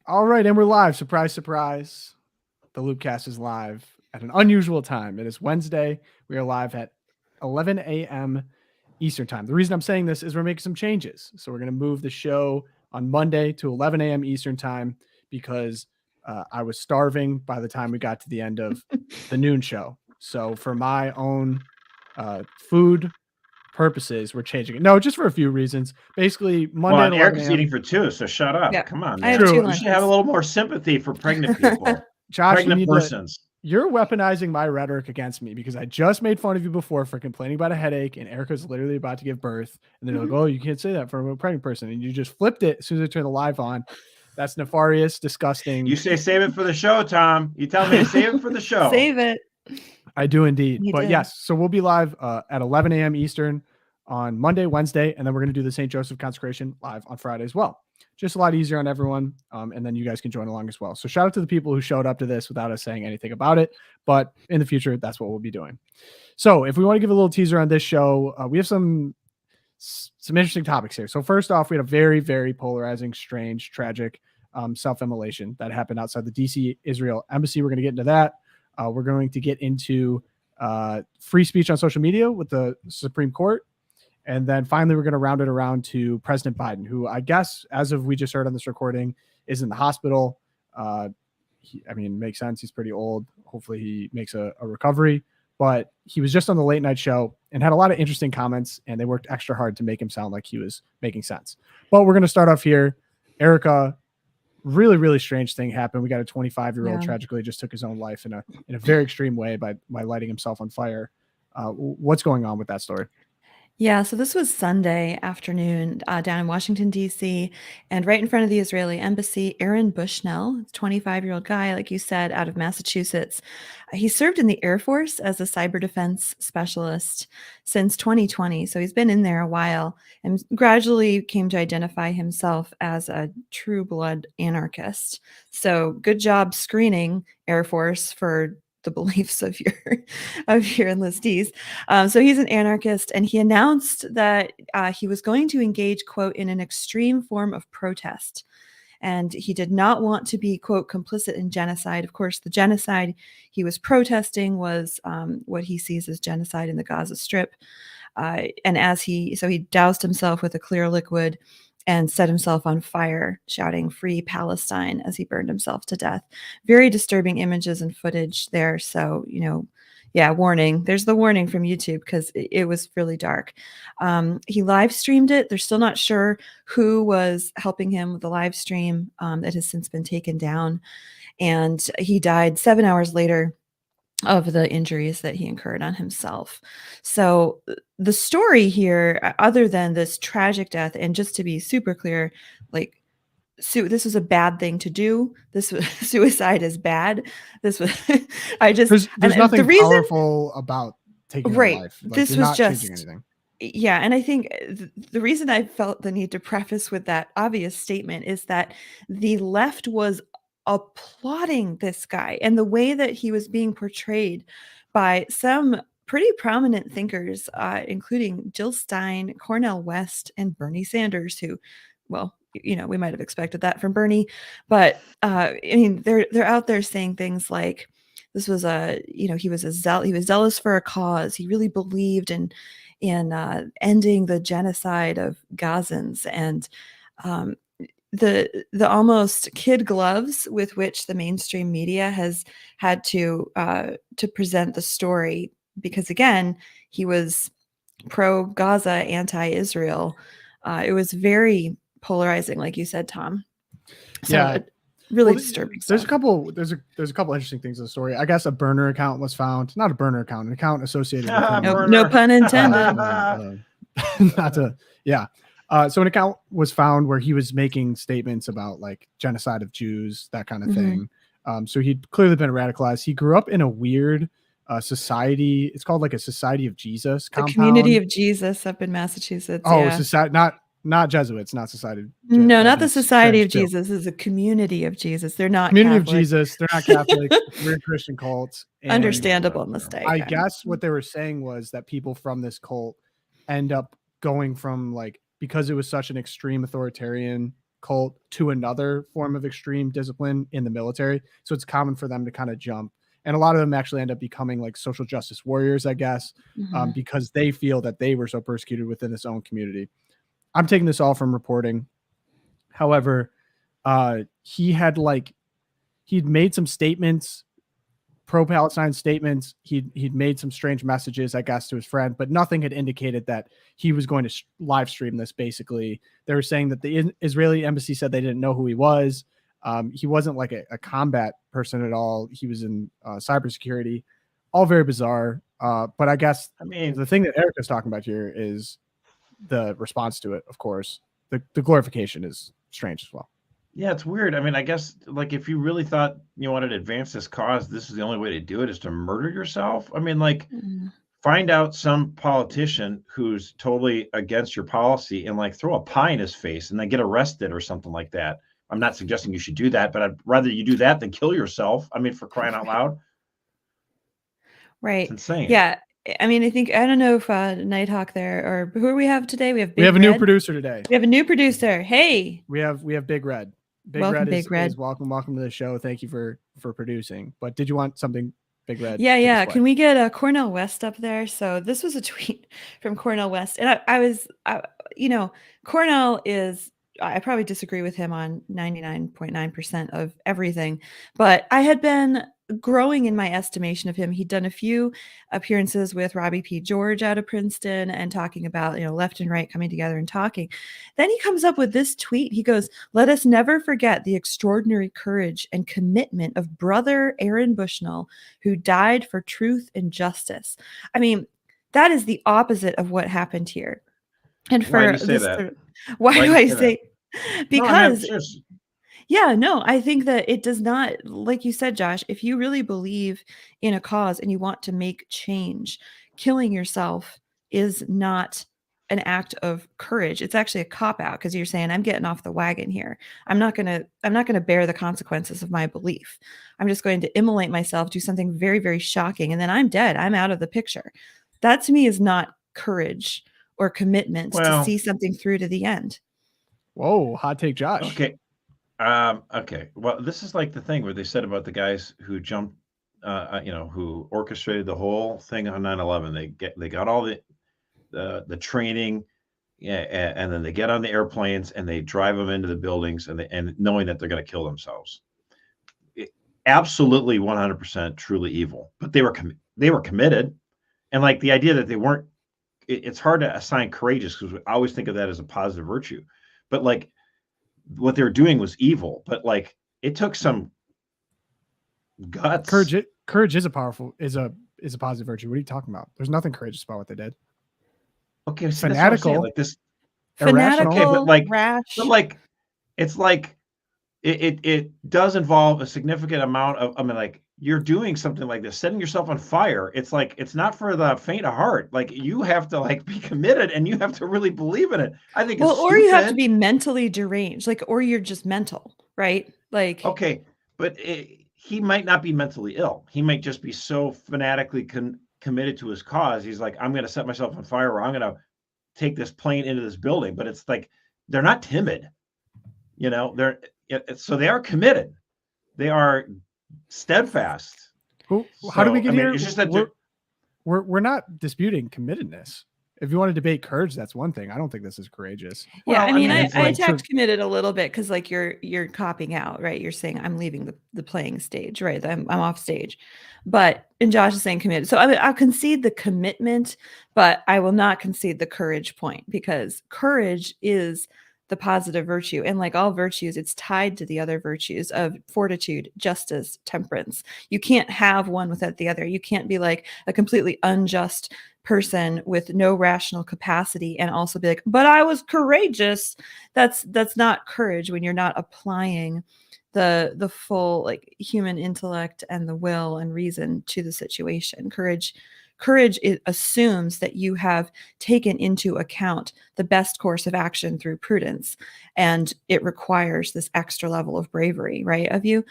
All right, and we're live. Surprise, surprise. The Loopcast is live at an unusual time. It is Wednesday. We are live at 11 a.m. Eastern time. The reason I'm saying this is we're making some changes. So we're going to move the show on Monday to 11 a.m. Eastern time because I was starving by the time we got to the end of the noon show. So for my own food purposes, we're changing it. No, just for a few reasons. Basically, Monday at 11 Eric's a.m. eating for two, so shut up. Yeah. Come on, I man. have 2 You lunches. should have a little more sympathy for pregnant people. Josh, pregnant persons. You're weaponizing my rhetoric against me because I just made fun of you before for complaining about a headache, and Erica's literally about to give birth. And they're like, oh, you can't say that for a pregnant person. And you just flipped it as soon as I turned the live on. That's nefarious, disgusting. You say save it for the show, Tom. You tell me to save it for the show. Save it. I do indeed. You but did. yes, so we'll be live at 11 a.m. Eastern on Monday, Wednesday, and then we're going to do the St. Joseph consecration live on Friday as well. Just a lot easier on everyone, and then you guys can join along as well. So shout out to the people who showed up to this without us saying anything about it, but in the future, that's what we'll be doing. So if we want to give a little teaser on this show, we have some interesting topics here. So first off, we had a very, very polarizing, strange, tragic self-immolation that happened outside the DC Israel embassy. We're going to get into that. We're going to get into free speech on social media with the Supreme Court. And then finally, we're going to round it around to President Biden, who I guess, as of we just heard on this recording, is in the hospital. Makes sense. He's pretty old. Hopefully he makes a recovery. But he was just on the late night show and had a lot of interesting comments, and they worked extra hard to make him sound like he was making sense. But we're going to start off here. Erica, really, really strange thing happened. We got a 25-year-old tragically just took his own life in a very extreme way by lighting himself on fire. What's going on with that story? Yeah, so this was Sunday afternoon down in Washington, D.C., and right in front of the Israeli embassy, Aaron Bushnell, 25-year-old guy, like you said, out of Massachusetts. He served in the Air Force as a cyber defense specialist since 2020, so he's been in there a while and gradually came to identify himself as a true blood anarchist. So good job screening, Air Force, for the beliefs of your enlistees. So he's an anarchist, and he announced that he was going to engage, quote, in an extreme form of protest. And he did not want to be, quote, complicit in genocide. Of course, the genocide he was protesting was what he sees as genocide in the Gaza Strip. And he doused himself with a clear liquid and set himself on fire, shouting "Free Palestine" as he burned himself to death. Very disturbing images and footage there. So, warning. There's the warning from YouTube because it was really dark. He live streamed it. They're still not sure who was helping him with the live stream. That has since been taken down. And he died 7 hours later of the injuries that he incurred on himself. So the story here, other than this tragic death, and just to be super clear, this was a bad thing to do. Suicide is bad. This was, there's nothing powerful about taking a life. This was just anything. Yeah. And I think the reason I felt the need to preface with that obvious statement is that the left was applauding this guy and the way that he was being portrayed by some pretty prominent thinkers, including Jill Stein, Cornell West, and Bernie Sanders, who, well, we might have expected that from Bernie, but they're out there saying things like this was he was zealous for a cause. He really believed in ending the genocide of Gazans, and the almost kid gloves with which the mainstream media has had to present the story, because again, he was pro-Gaza, anti-Israel. It was very polarizing, like you said, Tom. So really disturbing. There's a couple interesting things in the story. I guess a burner account was found. Not a burner account, an account associated with him. No pun intended. So an account was found where he was making statements about like genocide of Jews, that kind of thing. So he'd clearly been radicalized. He grew up in a weird society. It's called like a Society of Jesus compound. The Community of Jesus up in Massachusetts. Society, not Jesuits, not Society. No, not the Society of Jesus. This is a Community of Jesus. They're not Community Catholic. of Jesus. They're not Catholic. Weird Christian cults. Understandable mistake. I guess what they were saying was that people from this cult end up going from because it was such an extreme authoritarian cult to another form of extreme discipline in the military. So it's common for them to kind of jump. And a lot of them actually end up becoming like social justice warriors, I guess, because they feel that they were so persecuted within this own community. I'm taking this all from reporting. However, he'd made some statements, pro-Palestine statements. He'd made some strange messages, I guess, to his friend, but nothing had indicated that he was going to live stream this. Basically, they were saying that the Israeli embassy said they didn't know who he was. He wasn't like a combat person at all. He was in cybersecurity. All very bizarre. But I guess the thing that Eric is talking about here is the response to it. Of course, the glorification is strange as well. Yeah, it's weird. I mean, I guess like if you really thought you wanted to advance this cause, this is the only way to do it, is to murder yourself. I mean, like find out some politician who's totally against your policy and like throw a pie in his face and then get arrested or something like that. I'm not suggesting you should do that, but I'd rather you do that than kill yourself. I mean, for crying out loud. Right. It's insane. Yeah. I mean, I don't know if Nighthawk there, or who do we have today? We have a new producer today. We have a new producer. Hey. We have Big Red. Welcome, Big Red is welcome to the show. Thank you for producing. But did you want something, Big Red? Yeah. Can we get Cornell West up there? So this was a tweet from Cornell West, and Cornell is. I probably disagree with him on 99.9% of everything, but I had been growing in my estimation of him. He'd done a few appearances with Robbie P. George out of Princeton and talking about, left and right coming together and talking. Then he comes up with this tweet. He goes, "Let us never forget the extraordinary courage and commitment of brother Aaron Bushnell, who died for truth and justice." I mean, that is the opposite of what happened here. And for why do you say that? Why do I say? Because I think that it does not, like you said, Josh, if you really believe in a cause and you want to make change, killing yourself is not an act of courage. It's actually a cop-out, because you're saying, I'm getting off the wagon here. I'm not gonna bear the consequences of my belief. I'm just going to immolate myself, do something very, very shocking, and then I'm dead. I'm out of the picture. That to me is not courage or commitment to see something through to the end. Whoa, hot take, Josh. Okay. Okay. Well, this is like the thing where they said about the guys who jumped, who orchestrated the whole thing on 9/11. They got all the training, and then they get on the airplanes and they drive them into the buildings, and knowing that they're going to kill themselves. Absolutely 100% truly evil, but they were committed, and like the idea that they weren't. It's hard to assign courageous, because we always think of that as a positive virtue, but like what they were doing was evil. But like it took some guts. Courage is a positive virtue. What are you talking about? There's nothing courageous about what they did. Okay, so fanatical, like this fanatical, okay, but like rash. But like it's like it does involve a significant amount of. I mean, like you're doing something like this, setting yourself on fire. It's like it's not for the faint of heart. Like you have to like be committed, and you have to really believe in it. I think. Well, or you have to be mentally deranged, or you're just mental, right? Like okay, but he might not be mentally ill. He might just be so fanatically committed to his cause. He's like, I'm going to set myself on fire, or I'm going to take this plane into this building. But it's like they're not timid, so they are committed. They are steadfast. How do we get here? It's just that we're not disputing committedness. If you want to debate courage, that's one thing. I don't think this is courageous. Yeah, I mean, I attacked committed a little bit, because like you're copping out, right? You're saying I'm leaving the playing stage, right? I'm off stage. And Josh is saying committed. So I'll concede the commitment, but I will not concede the courage point, because courage is the positive virtue. And like all virtues, it's tied to the other virtues of fortitude, justice, temperance. You can't have one without the other. You can't be like a completely unjust person with no rational capacity and also be like, but I was courageous. That's not courage, when you're not applying the full like human intellect and the will and reason to the situation. Courage it assumes that you have taken into account the best course of action through prudence, and it requires this extra level of bravery, right, of you.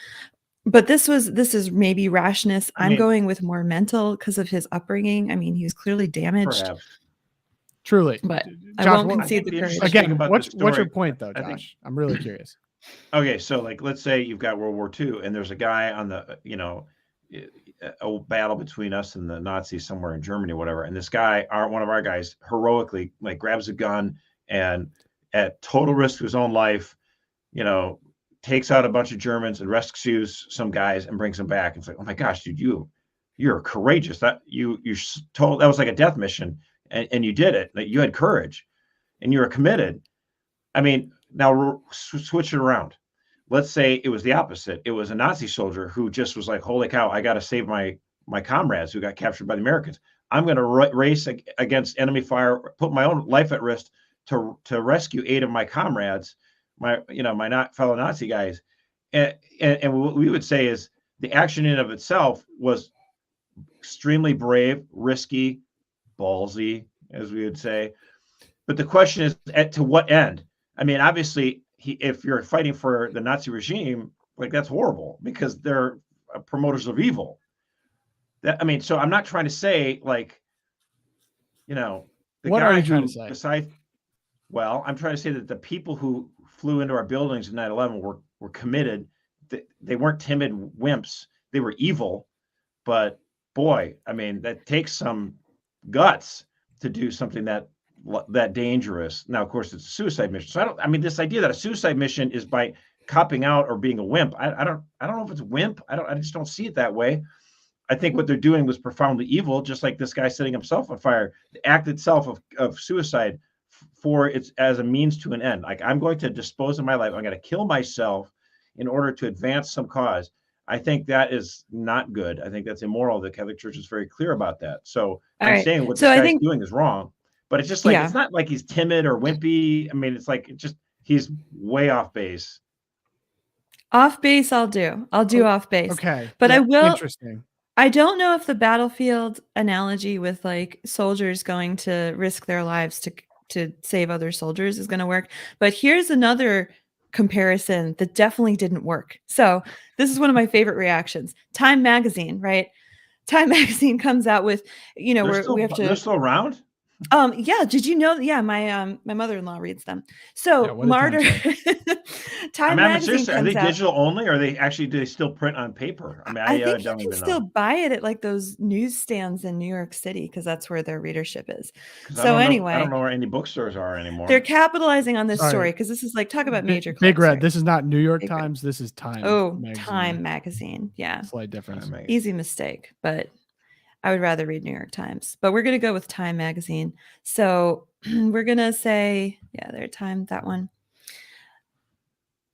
But this is maybe rashness. I'm going with more mental because of his upbringing. I mean, he was clearly damaged. Perhaps. Truly. But I Josh, won't what- concede the the courage. interesting thing again, about what's this your story, point though, I think- Josh? I'm really curious. Okay, so like let's say you've got World War II and there's a guy on the, a battle between us and the Nazis somewhere in Germany or whatever, and this guy, one of our guys, heroically like grabs a gun and at total risk of his own life, takes out a bunch of Germans and rescues some guys and brings them back. And it's like, oh my gosh, dude, you're courageous. That you told that was like a death mission, and you did it. That you had courage, and you were committed. I mean, now switch it around. Let's say it was the opposite. It was a Nazi soldier who just was like, holy cow, I got to save my comrades who got captured by the Americans. I'm going to race against enemy fire, put my own life at risk to rescue 8 of my comrades, my fellow Nazi guys. And what we would say is the action in of itself was extremely brave, risky, ballsy, as we would say. But the question is, to what end? I mean, obviously, if you're fighting for the Nazi regime, like that's horrible because they're promoters of evil. So I'm not trying to say like, What are you trying to say? I'm trying to say that the people who flew into our buildings in 9/11 were committed. They weren't timid wimps. They were evil. But boy, I mean, that takes some guts to do something that dangerous. Now, of course, it's a suicide mission. So this idea that a suicide mission is by copping out or being a wimp. I don't know if it's wimp. I just don't see it that way. I think what they're doing was profoundly evil, just like this guy setting himself on fire. The act itself of suicide for it's as a means to an end. Like, I'm going to dispose of my life. I'm going to kill myself in order to advance some cause. I think that is not good. I think that's immoral. The Catholic Church is very clear about that. So I'm saying what this guy's doing is wrong. But it's just like, it's not like he's timid or wimpy. I mean, it's like, he's way off base. Off base, I'll do off base. Okay. But yeah, I will. Interesting. I don't know if the battlefield analogy with like soldiers going to risk their lives to save other soldiers is going to work. But here's another comparison that definitely didn't work. So this is one of my favorite reactions. Time magazine, right? Time magazine comes out with, we have to. They're still around? Yeah. Did you know that? Yeah, my mother-in-law reads them. So Martyr Time magazine seriously, are they digital only, or are they actually, do they still print on paper? I mean, I think you can still buy it at like those newsstands in New York City because that's where their readership is. So anyway, I don't know where any bookstores are anymore. They're capitalizing on this story because this is like, talk about major Big Red. This is not New York Times. This is Time. Magazine. Time magazine. Yeah. Slight difference. Easy mistake, but I would rather read New York Times. But we're going to go with Time magazine. So we're going to say, their Time, that one.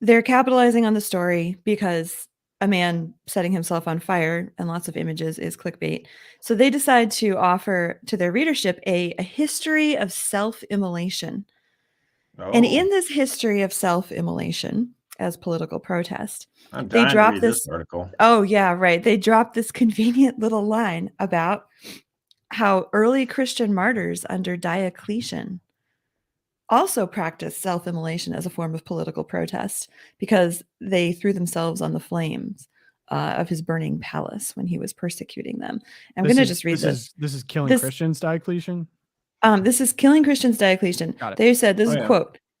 They're capitalizing on the story because a man setting himself on fire and lots of images is clickbait. So they decide to offer to their readership a history of self-immolation. Oh. And in this history of self-immolation as political protest, they drop this article. Oh, yeah, right. They drop this convenient little line about how early Christian martyrs under Diocletian also practiced self-immolation as a form of political protest because they threw themselves on the flames of his burning palace when he was persecuting them. I'm going to just read this. This is Killing Christians, Diocletian? This is Killing Christians, Diocletian. They said, this is a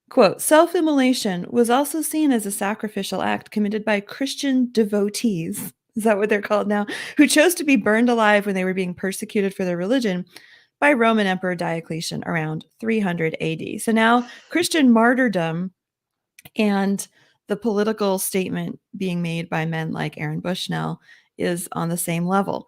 quote, self-immolation was also seen as a sacrificial act committed by Christian devotees, is that what they're called now, who chose to be burned alive when they were being persecuted for their religion by Roman Emperor Diocletian around 300 AD. So now Christian martyrdom and the political statement being made by men like Aaron Bushnell is on the same level.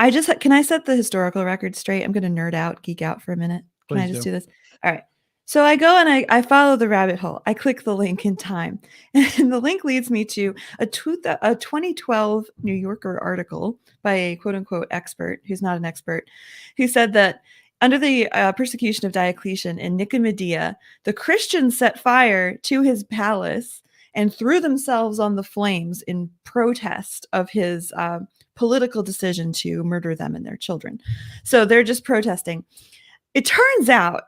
Can I set the historical record straight? I'm going to nerd out, geek out for a minute. Can I just do this? All right. So I go and I follow the rabbit hole. I click the link in Time. And the link leads me to a 2012 New Yorker article by a quote-unquote expert, who's not an expert, who said that under the persecution of Diocletian in Nicomedia, the Christians set fire to his palace and threw themselves on the flames in protest of his political decision to murder them and their children. So they're just protesting. It turns out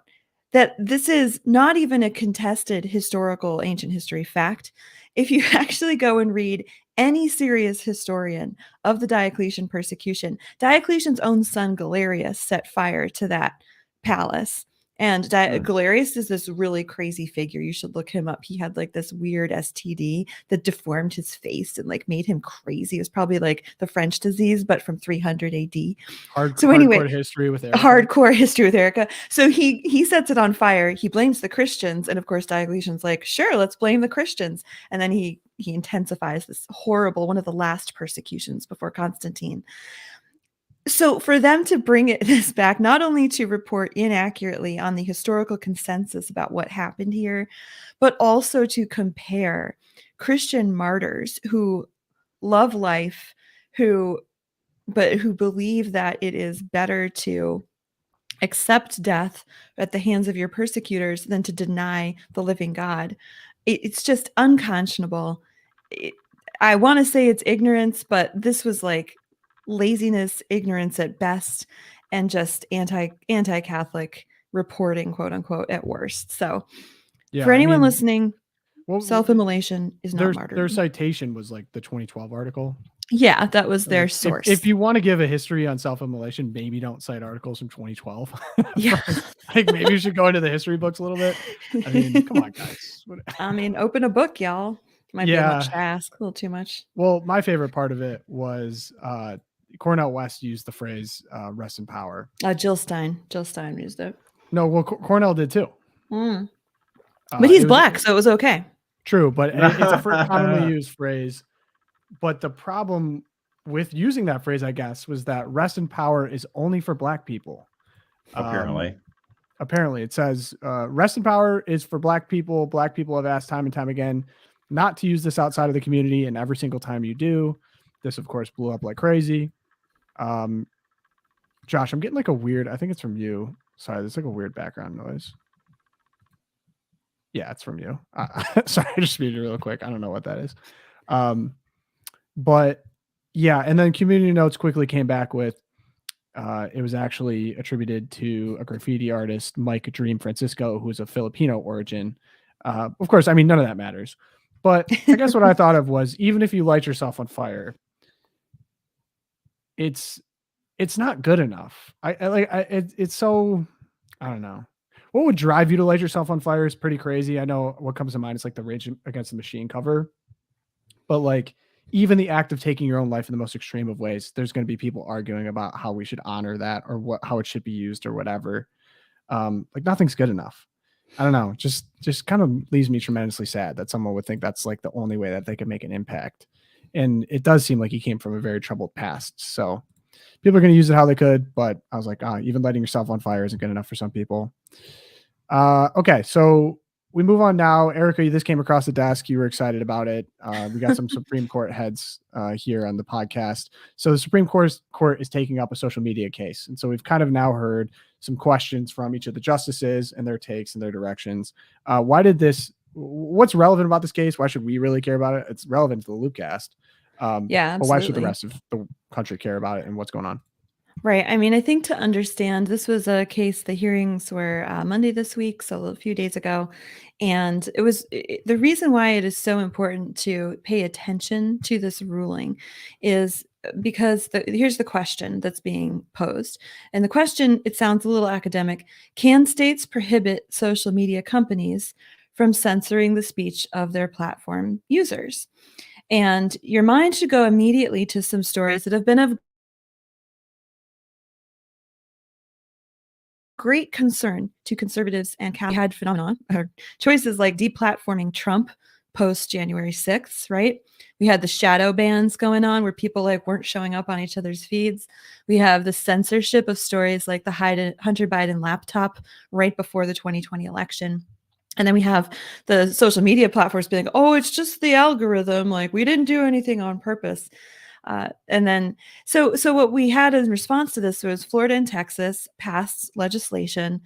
that this is not even a contested historical ancient history fact. If you actually go and read any serious historian of the Diocletian persecution, Diocletian's own son Galerius set fire to that palace And Galerius is this really crazy figure. You should look him up. He had like this weird STD that deformed his face and like made him crazy. It was probably like the French disease, but from 300 AD. Hardcore history with Erica. Hardcore history with Erica. So he sets it on fire. He blames the Christians. And of course, Diocletian's like, sure, let's blame the Christians. And then he intensifies this horrible, one of the last persecutions before Constantine. So for them to bring this back, not only to report inaccurately on the historical consensus about what happened here, but also to compare Christian martyrs who love life, who believe that it is better to accept death at the hands of your persecutors than to deny the living God. It's just unconscionable. I want to say it's ignorance, but this was like laziness, ignorance at best, and just anti-Catholic reporting, quote unquote, at worst. So for anyone listening, self-immolation is not martyrdom. Their citation was like the 2012 article. Yeah, that was their source. If you want to give a history on self-immolation, maybe don't cite articles from 2012. Yeah. Like maybe you should go into the history books a little bit. I mean, come on, guys. I mean, open a book, y'all. Might be much to ask, a little too much. Well, my favorite part of it was Cornell West used the phrase rest in power. Jill Stein used it. No, well, Cornell did too. But he's black, so it was okay. True, but it's a commonly used phrase. But the problem with using that phrase, I guess, was that rest in power is only for black people. Apparently, it says rest in power is for black people. Black people have asked time and time again not to use this outside of the community, and every single time you do, this, of course, blew up like crazy. Josh, I'm getting like a weird, I think it's from you. Sorry, there's like a weird background noise. Yeah, it's from you. Sorry, I just muted it real quick. I don't know what that is. But yeah, and then community notes quickly came back with it was actually attributed to a graffiti artist, Mike Dream Francisco, who is of Filipino origin. Of course, I mean, none of that matters. But I guess what I thought of was, even if you light yourself on fire, it's not good enough. It's so, I don't know. What would drive you to light yourself on fire is pretty crazy. I know what comes to mind is like the Rage Against the Machine cover. But like, even the act of taking your own life in the most extreme of ways, there's going to be people arguing about how we should honor that or how it should be used or whatever. Like nothing's good enough. I don't know. Just kind of leaves me tremendously sad that someone would think that's like the only way that they could make an impact. And it does seem like he came from a very troubled past. So people are going to use it how they could, but I was like, even lighting yourself on fire isn't good enough for some people. Okay. So we move on now. Erica, this came across the desk. You were excited about it. We got some Supreme Court heads here on the podcast. So the Supreme Court is taking up a social media case. And so we've kind of now heard some questions from each of the justices and their takes and their directions. What's relevant about this case? Why should we really care about it? It's relevant to the Loopcast. Yeah, absolutely. But why should the rest of the country care about it and what's going on? Right. I mean, I think to understand, this was a case, the hearings were Monday this week, so a few days ago. And the reason why it is so important to pay attention to this ruling is because here's the question that's being posed. And the question, it sounds a little academic. Can states prohibit social media companies from censoring the speech of their platform users? And your mind should go immediately to some stories that have been of great concern to conservatives and had phenomenon or choices like deplatforming Trump post January 6th, right? We had the shadow bans going on where people like weren't showing up on each other's feeds. We have the censorship of stories like the Hunter Biden laptop right before the 2020 election. And then we have the social media platforms being like, oh, it's just the algorithm. Like we didn't do anything on purpose. And then, so what we had in response to this was Florida and Texas passed legislation,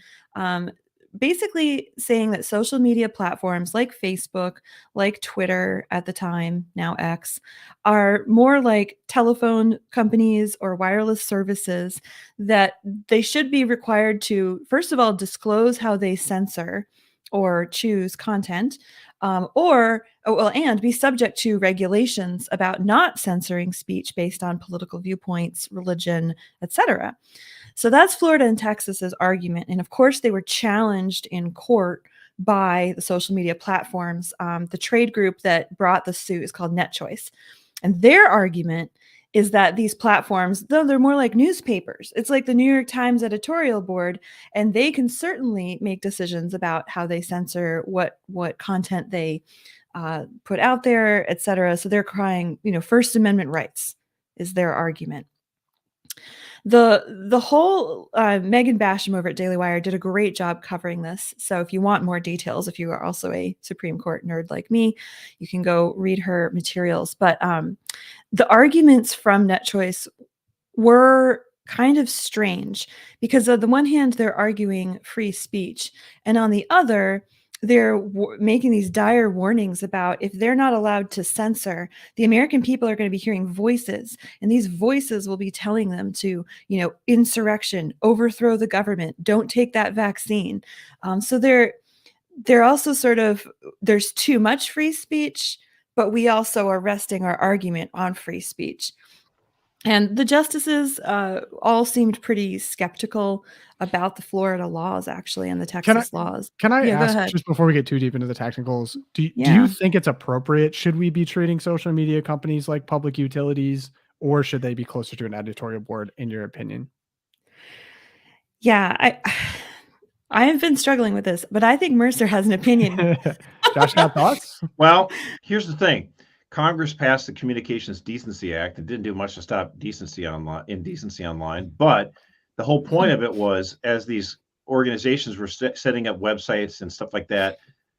basically saying that social media platforms like Facebook, like Twitter at the time, now X, are more like telephone companies or wireless services, that they should be required to, first of all, disclose how they censor or choose content, and be subject to regulations about not censoring speech based on political viewpoints, religion, etc. So that's Florida and Texas's argument. And of course, they were challenged in court by the social media platforms. The trade group that brought the suit is called NetChoice. And their argument is that these platforms, though they're more like newspapers, it's like the New York Times editorial board, and they can certainly make decisions about how they censor what content they put out there, et cetera. So they're crying, First Amendment rights is their argument. The whole Megan Basham over at Daily Wire did a great job covering this. So if you want more details, if you are also a Supreme Court nerd like me, you can go read her materials. But the arguments from NetChoice were kind of strange because on the one hand, they're arguing free speech, and on the other, they're making these dire warnings about if they're not allowed to censor, the American people are going to be hearing voices, and these voices will be telling them to, insurrection, overthrow the government, don't take that vaccine. So they're also sort of, there's too much free speech, but we also are resting our argument on free speech. And the justices all seemed pretty skeptical about the Florida laws, actually, and the Texas laws. Can I Yeah, go ask, ahead. just before we get too deep into the technicals, do you Yeah. think it's appropriate? Should we be treating social media companies like public utilities, or should they be closer to an editorial board, in your opinion? Yeah, I have been struggling with this, but I think Mercer has an opinion. Josh, got thoughts? Well, here's the thing. Congress passed the Communications Decency Act and didn't do much to stop indecency online. But the whole point of it was, as these organizations were setting up websites and stuff like that,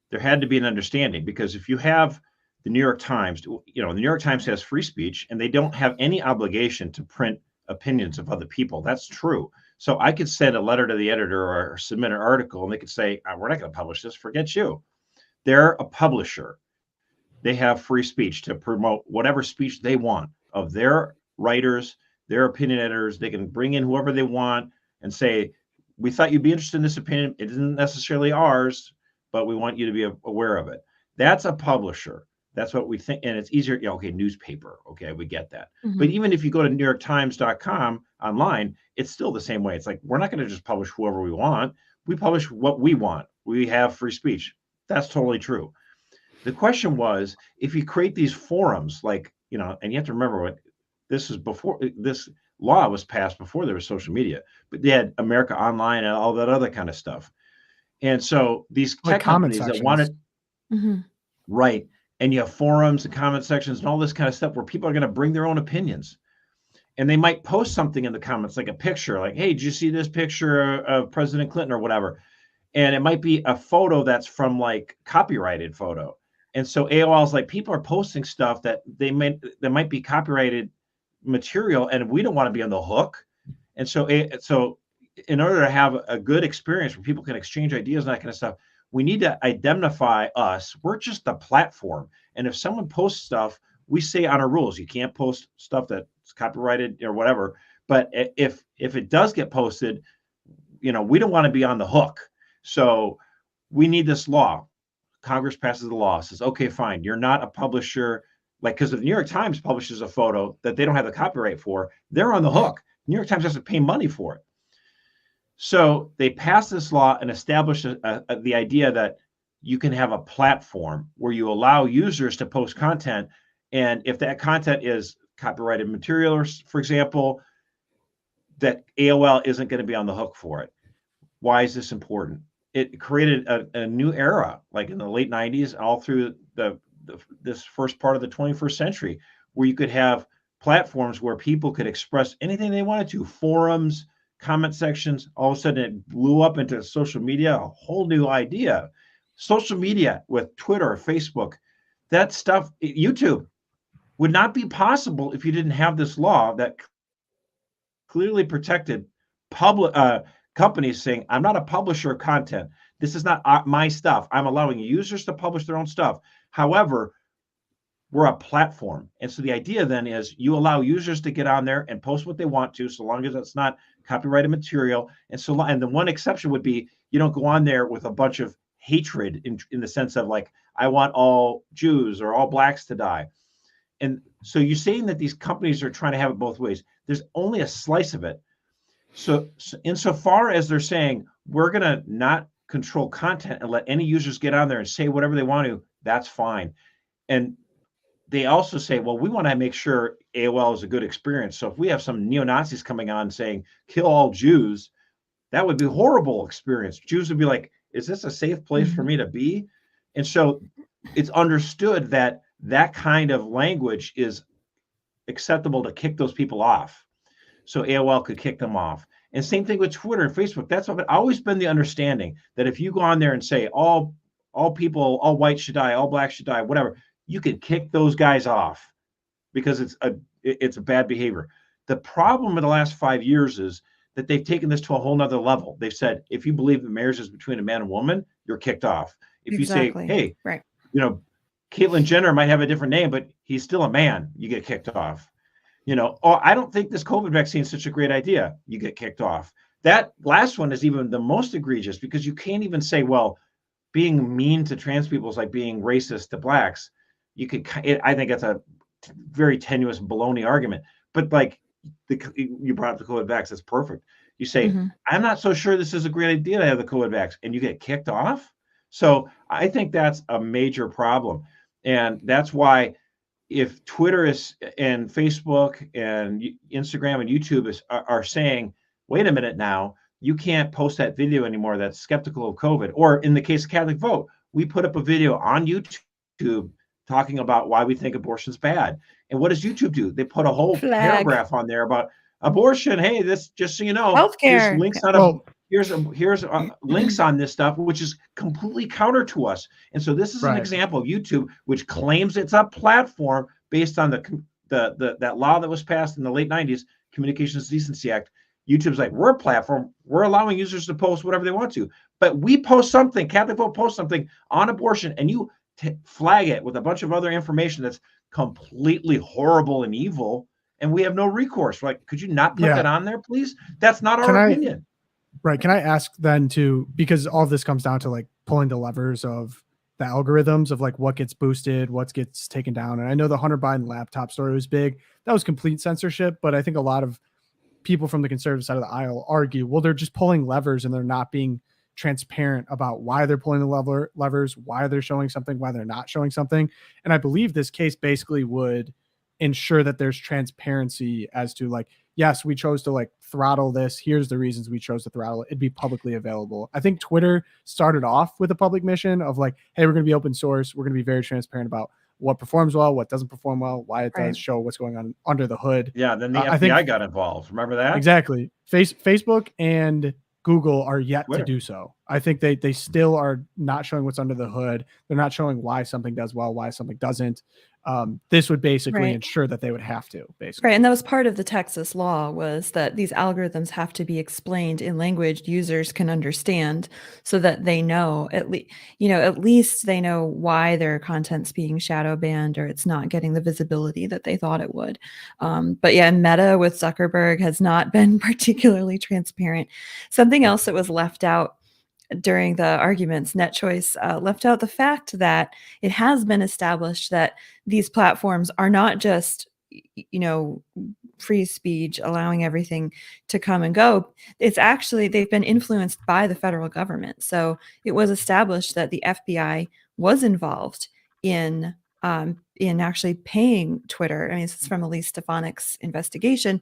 there had to be an understanding, because if you have the New York Times, the New York Times has free speech and they don't have any obligation to print opinions of other people. That's true. So I could send a letter to the editor or submit an article and they could say, we're not going to publish this, forget you. They're a publisher. They have free speech to promote whatever speech they want of their writers, their opinion editors. They can bring in whoever they want and say, we thought you'd be interested in this opinion. It isn't necessarily ours, but we want you to be aware of it. That's a publisher. That's what we think. And it's easier. Okay, newspaper. Okay, we get that. Mm-hmm. But even if you go to NewYorkTimes.com online, it's still the same way. It's like, we're not going to just publish whoever we want. We publish what we want. We have free speech. That's totally true. The question was, if you create these forums, like, and you have to remember what this is before this law was passed, before there was social media, but they had America Online and all that other kind of stuff. And so these tech companies that wanted, right. And you have forums and comment sections and all this kind of stuff where people are going to bring their own opinions. And they might post something in the comments, like a picture, like, hey, did you see this picture of President Clinton or whatever? And it might be a photo that's from like copyrighted photo. And so AOL's like, people are posting stuff that that might be copyrighted material, and we don't want to be on the hook. And so in order to have a good experience where people can exchange ideas and that kind of stuff, we need to identify us. We're just the platform. And if someone posts stuff, we say on our rules, you can't post stuff that's copyrighted or whatever. But if it does get posted, we don't want to be on the hook. So we need this law. Congress passes the law, says, okay, fine, you're not a publisher. Like, because if the New York Times publishes a photo that they don't have the copyright for, they're on the hook. New York Times has to pay money for it. So they passed this law and established the idea that you can have a platform where you allow users to post content. And if that content is copyrighted material, or, for example, that AOL isn't going to be on the hook for it. Why is this important? It created a new era, like in the late 90s, all through this first part of the 21st century, where you could have platforms where people could express anything they wanted to, forums, comment sections. All of a sudden it blew up into social media, a whole new idea. Social media with Twitter, Facebook, that stuff, YouTube, would not be possible if you didn't have this law that clearly protected public companies saying, I'm not a publisher of content. This is not my stuff. I'm allowing users to publish their own stuff. However, we're a platform. And so the idea then is you allow users to get on there and post what they want to, so long as it's not copyrighted material. And the one exception would be, you don't go on there with a bunch of hatred in the sense of like, I want all Jews or all blacks to die. And so you're saying that these companies are trying to have it both ways. There's only a slice of it. So insofar as they're saying we're going to not control content and let any users get on there and say whatever they want to, that's fine. And they also say, well, we want to make sure AOL is a good experience. So if we have some neo-Nazis coming on saying kill all Jews, that would be a horrible experience. Jews would be like, is this a safe place for me to be? And so it's understood that that kind of language is acceptable to kick those people off. So AOL could kick them off. And same thing with Twitter and Facebook. That's always been the understanding that if you go on there and say all people, all whites should die, all blacks should die, whatever, you can kick those guys off because it's a bad behavior. The problem in the last 5 years is that they've taken this to a whole nother level. They've said, if you believe that marriage is between a man and woman, you're kicked off. If you say, hey, right, Caitlyn Jenner might have a different name, but he's still a man, you get kicked off. Oh, I don't think this COVID vaccine is such a great idea, you get kicked off. That last one is even the most egregious because you can't even say, well, being mean to trans people is like being racist to blacks. I think that's a very tenuous baloney argument. But like you brought up the COVID vax, that's perfect. You say, I'm not so sure this is a great idea to have the COVID vax, and you get kicked off. So I think that's a major problem. And that's why if Twitter and Facebook and Instagram and YouTube are saying, wait a minute now, you can't post that video anymore that's skeptical of COVID. Or in the case of Catholic Vote, we put up a video on YouTube talking about why we think abortion's bad. And what does YouTube do? They put a whole paragraph on there about abortion. Hey, this, just so you know, healthcare. Links on here's links on this stuff, which is completely counter to us. And so this is an example of YouTube, which claims it's a platform based on that law that was passed in the late 90s, Communications Decency Act. YouTube's like, we're a platform. We're allowing users to post whatever they want to. But we post something, Catholic Vote posts something on abortion, and you flag it with a bunch of other information that's completely horrible and evil, and we have no recourse. Like, could you not put that on there, please? That's not our opinion. Right. Can I ask then because all of this comes down to like pulling the levers of the algorithms of like what gets boosted, what gets taken down. And I know the Hunter Biden laptop story was big. That was complete censorship. But I think a lot of people from the conservative side of the aisle argue, well, they're just pulling levers and they're not being transparent about why they're pulling the levers, why they're showing something, why they're not showing something. And I believe this case basically would ensure that there's transparency as to like, yes, we chose to like throttle this. Here's the reasons we chose to throttle it. It'd be publicly available. I think Twitter started off with a public mission of like, hey, we're going to be open source. We're going to be very transparent about what performs well, what doesn't perform well, why it does show what's going on under the hood. Yeah. Then the FBI got involved. Remember that? Exactly. Facebook and Google are yet to do so. I think they still are not showing what's under the hood. They're not showing why something does well, why something doesn't. This would basically ensure that they would have to, basically. Right. And that was part of the Texas law, was that these algorithms have to be explained in language users can understand, so that they know at least they know why their content's being shadow banned, or it's not getting the visibility that they thought it would. But yeah, Meta with Zuckerberg has not been particularly transparent. Something else that was left out during the arguments, NetChoice left out the fact that it has been established that these platforms are not just, free speech, allowing everything to come and go. It's actually, they've been influenced by the federal government. So it was established that the FBI was involved in actually paying Twitter. I mean, this is from Elise Stefanik's investigation.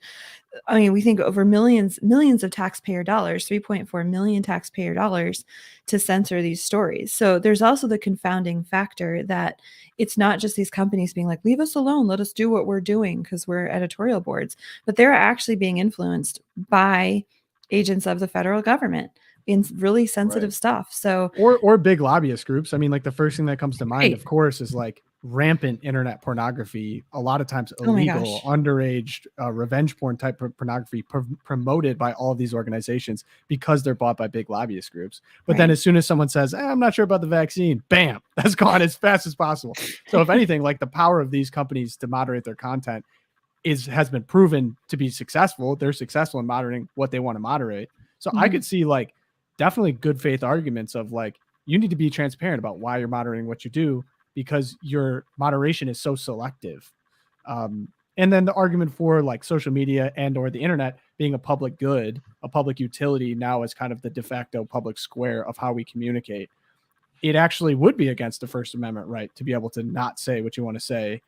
I mean, we think over millions of taxpayer dollars, 3.4 million taxpayer dollars to censor these stories. So there's also the confounding factor that it's not just these companies being like, leave us alone, let us do what we're doing because we're editorial boards, but they're actually being influenced by agents of the federal government in really sensitive stuff. So or big lobbyist groups. I mean, like the first thing that comes to mind, of course, is like rampant internet pornography, a lot of times illegal, underage, revenge porn type of pornography promoted by all of these organizations because they're bought by big lobbyist groups. But then as soon as someone says, I'm not sure about the vaccine, bam, that's gone as fast as possible. So if anything, like the power of these companies to moderate their content has been proven to be successful. They're successful in moderating what they want to moderate. So I could see like definitely good faith arguments of like, you need to be transparent about why you're moderating what you do, because your moderation is so selective. And then the argument for like social media and or the internet being a public good, a public utility now as kind of the de facto public square of how we communicate, it actually would be against the First Amendment right to be able to not say what you want to say.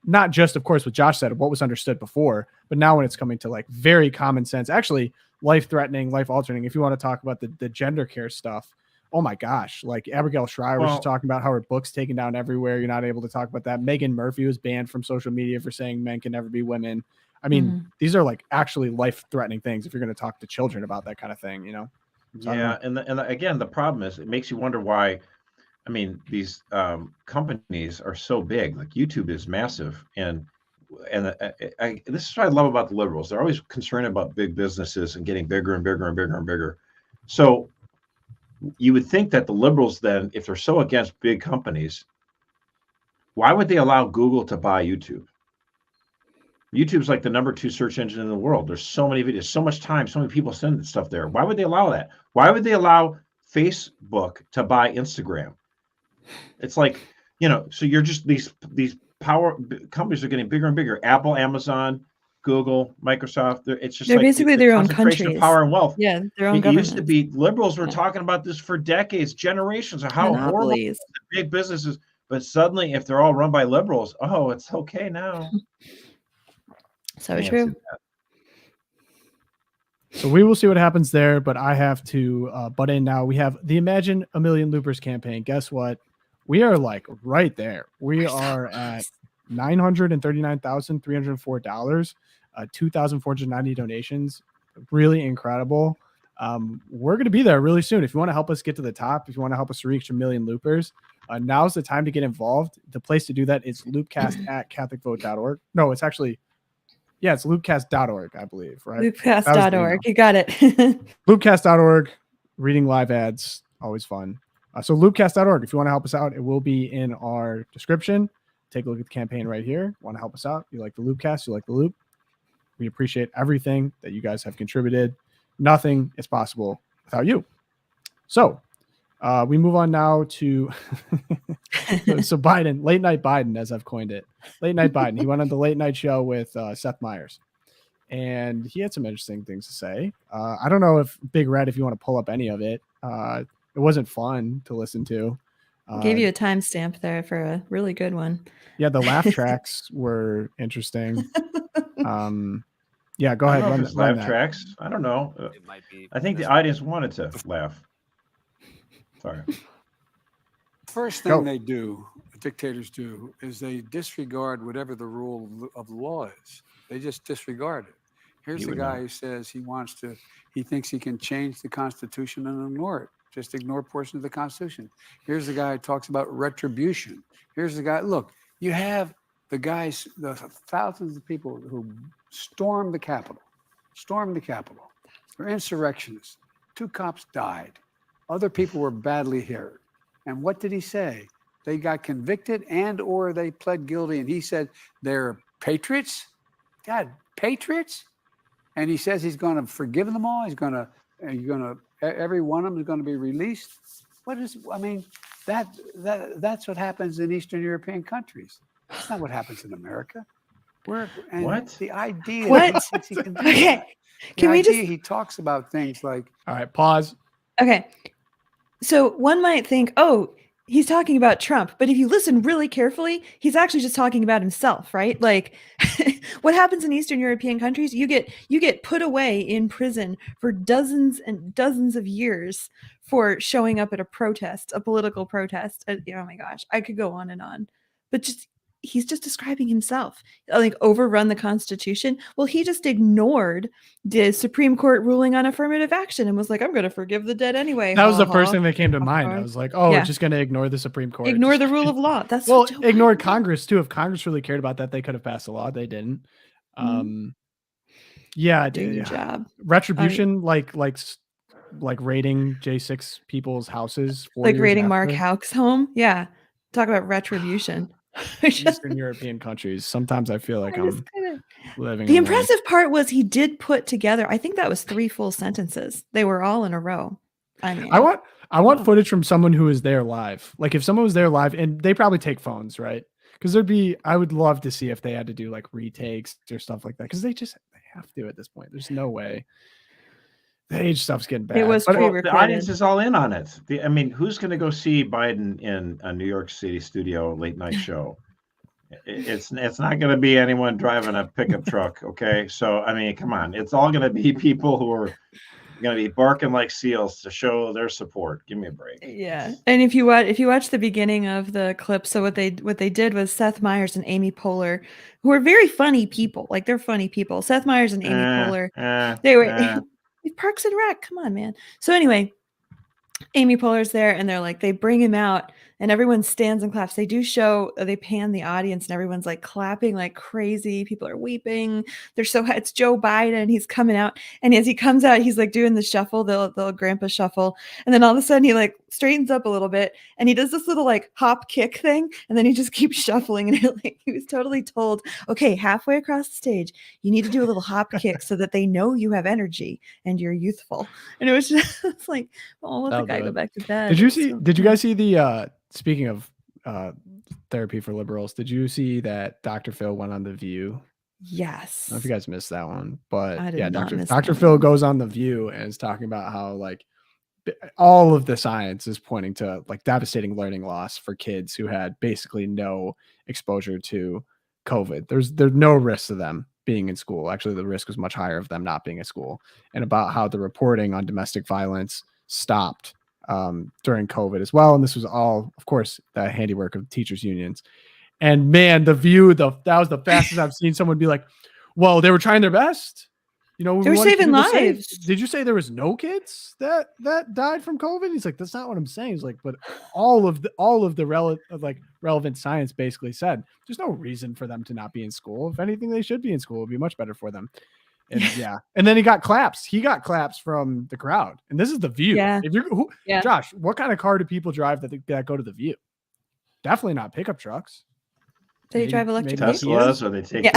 Not just, of course, what Josh said, what was understood before, but now when it's coming to like very common sense, actually life-threatening, life-altering, if you want to talk about the gender care stuff, oh my gosh, like Abigail Shrier was just talking about how her book's taken down everywhere. You're not able to talk about that. Megan Murphy was banned from social media for saying men can never be women. I mean, these are like actually life-threatening things if you're going to talk to children about that kind of thing, you know? So Yeah, and again, the problem is it makes you wonder why. I mean, these companies are so big. Like YouTube is massive, and this is what I love about the liberals. They're always concerned about big businesses and getting bigger and bigger and bigger and bigger. So you would think that the liberals then, if they're so against big companies, why would they allow Google to buy YouTube? YouTube's like the #2 search engine in the world. There's so many videos, so much time, so many people send stuff there. Why would they allow that? Why would they allow Facebook to buy Instagram? It's like, you know, so you're just these power companies are getting bigger and bigger. Apple, Amazon, Google, Microsoft. It's just they're like basically their own concentration countries. of power and wealth. Yeah, their own It government. used to be liberals were talking about this for decades, generations of how horrible the big businesses. But suddenly, if they're all run by liberals, oh, it's okay now. So true. So we will see what happens there, but I have to butt in now. We have the Imagine a Million Loopers campaign. Guess what? We are like right there. We are at $939,304, 2,490 donations. Really incredible. We're going to be there really soon. If you want to help us get to the top, if you want to help us reach 1 million loopers, now's the time to get involved. The place to do that is loopcast@catholicvote.org. No, it's actually, yeah, it's loopcast.org, I believe, right? Loopcast.org. You got it. Loopcast.org, reading live ads, always fun. So loopcast.org, if you want to help us out, it will be in our description. Take a look at the campaign right here. Want to help us out? You like the Loopcast? You like the Loop? We appreciate everything that you guys have contributed. Nothing is possible without you. So we move on now to so Biden, late night Biden, as I've coined it. Late night Biden. He went on the late night show with Seth Meyers, and he had some interesting things to say. I don't know if Big Red, if you want to pull up any of it. It wasn't fun to listen to. Gave you a timestamp there for a really good one. Yeah, the laugh tracks were interesting. Yeah, go ahead. Run laugh tracks. I don't know. It might be. I think the audience wanted to laugh. Sorry. First thing they do, dictators do, is they disregard whatever the rule of the law is. They just disregard it. Here's the guy who says he thinks he can change the Constitution and ignore it. Just ignore portions of the Constitution. Here's the guy who talks about retribution. Here's the guy. Look, you have the guys, the thousands of people who stormed the Capitol. They're insurrectionists. 2 cops died. Other people were badly hurt. And what did he say? They got convicted and or they pled guilty. And he said, they're patriots? God, patriots? And he says he's going to forgive them all. Every one of them is going to be released. That's what happens in Eastern European countries. That's not what happens in America. What? The idea? What? He talks about things like. All right, pause. Okay, so one might think, oh, he's talking about Trump, but if you listen really carefully, he's actually just talking about himself, right? Like, what happens in Eastern European countries? You get put away in prison for dozens and dozens of years for showing up at a protest, a political protest. Oh my gosh, I could go on and on, but he's just describing himself. Like, overrun the Constitution. Well, he just ignored the Supreme Court ruling on affirmative action and was like, I'm going to forgive the dead anyway. That was the first thing that came to mind. I was like, oh, Yeah. Just going to ignore the Supreme Court. Ignore the rule of law. That's well, so ignored Congress too. If Congress really cared about that, they could have passed a law. They didn't. Yeah, Do your job. Retribution, like raiding J6 people's houses. Like raiding Mark Houck's home. Yeah. Talk about retribution. Eastern European countries. Sometimes I feel like I'm living. The impressive part was he did put together, I think that was 3 full sentences. They were all in a row. I mean, I want footage from someone who is there live. Like if someone was there live, and they probably take phones, right? Because I would love to see if they had to do like retakes or stuff like that. Because they have to at this point. There's no way. The age stuff's getting bad. It was But the audience is all in on it. I mean, who's going to go see Biden in a New York City studio late night show? It's not going to be anyone driving a pickup truck. Okay. So, I mean, come on. It's all going to be people who are going to be barking like seals to show their support. Give me a break. Yeah. And if you watch the beginning of the clip, so what they did was Seth Meyers and Amy Poehler, who are very funny people. Like, they're funny people. Seth Meyers and Amy Poehler, they were Parks and Rec. Come on, man. So anyway, Amy Poehler's there, and they're like, they bring him out, and everyone stands and claps. They do show, they pan the audience, and everyone's like clapping like crazy. People are weeping. They're so, it's Joe Biden. He's coming out, and as he comes out, he's like doing the shuffle, the grandpa shuffle, and then all of a sudden he like straightens up a little bit, and he does this little like hop kick thing, and then he just keeps shuffling, and like he was totally told, okay, halfway across the stage, you need to do a little hop kick so that they know you have energy and you're youthful. And it was just, it's like, oh, let the guy go back to bed. Did you guys see the speaking of therapy for liberals, did you see that Dr. Phil went on The View? Yes. I don't know if you guys missed that one, but I did yeah, not miss Dr. that Phil one. goes on The View and is talking about how like all of the science is pointing to like devastating learning loss for kids who had basically no exposure to COVID. There's no risk to them being in school. Actually, the risk was much higher of them not being at school, and about how the reporting on domestic violence stopped during COVID as well. And this was all, of course, the handiwork of teachers unions. And man, The View, that was the fastest I've seen someone be like, well, they were trying their best. You know, they were saving lives. Did you say there was no kids that died from COVID? He's like, that's not what I'm saying. He's like, but all of the relevant science basically said there's no reason for them to not be in school. If anything, they should be in school. It'd be much better for them. And yeah, and then he got claps. He got claps from the crowd. And this is The View. Yeah. If you're Josh, what kind of car do people drive that go to The View? Definitely not pickup trucks. They drive electric Teslas, or they take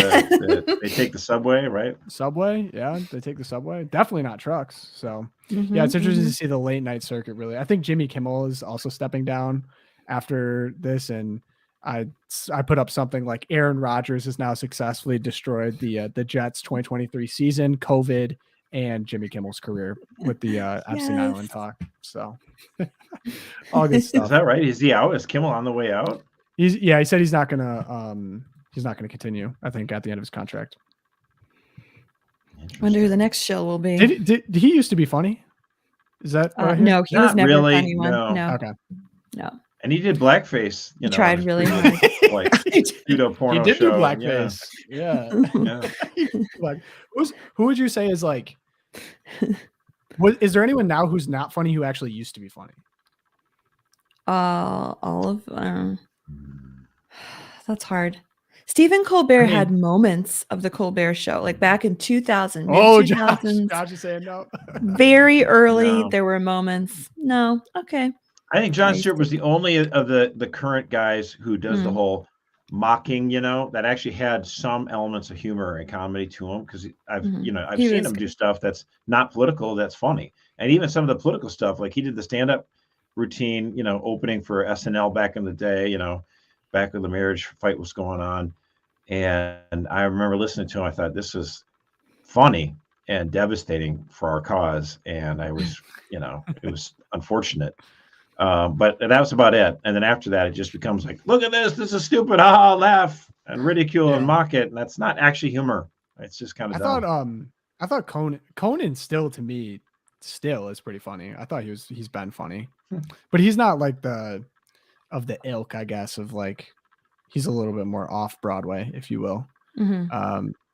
they take the subway, right? Subway, yeah, they take the subway. Definitely not trucks. So yeah, it's interesting to see the late night circuit. Really, I think Jimmy Kimmel is also stepping down after this, and I put up something like Aaron Rodgers has now successfully destroyed the Jets 2023 season, COVID, and Jimmy Kimmel's career with the Epstein Island talk. So all good stuff. Is that right? Is he out? Is Kimmel on the way out? He said he's not gonna continue, I think, at the end of his contract. Wonder who the next shill will be. Did he used to be funny? Is that no, he was never really, a funny one. No. Okay. No. And he did blackface. He tried really hard. Like pseudo porno he did show. do blackface. Yeah. Like, who would you say is like? Is there anyone now who's not funny who actually used to be funny? All of that's hard. Stephen Colbert had moments of the Colbert Show, like back in 2000. Oh, Josh is saying no. Very early, there were moments. No, okay. I think Jon Stewart was the only of the current guys who does the whole mocking, that actually had some elements of humor and comedy to him. Because I've seen him do stuff that's not political, that's funny, and even some of the political stuff, like he did the stand-up routine, opening for SNL back in the day, back when the marriage fight was going on. And I remember listening to him. I thought this was funny and devastating for our cause. And I was, it was unfortunate. But that was about it. And then after that, it just becomes like, look at this. This is stupid. Laugh and ridicule and mock it. And that's not actually humor. It's just kind of dumb. I thought Conan still, to me, is pretty funny. I thought he's been funny, but he's not like of the ilk, I guess, of like, he's a little bit more off Broadway, if you will.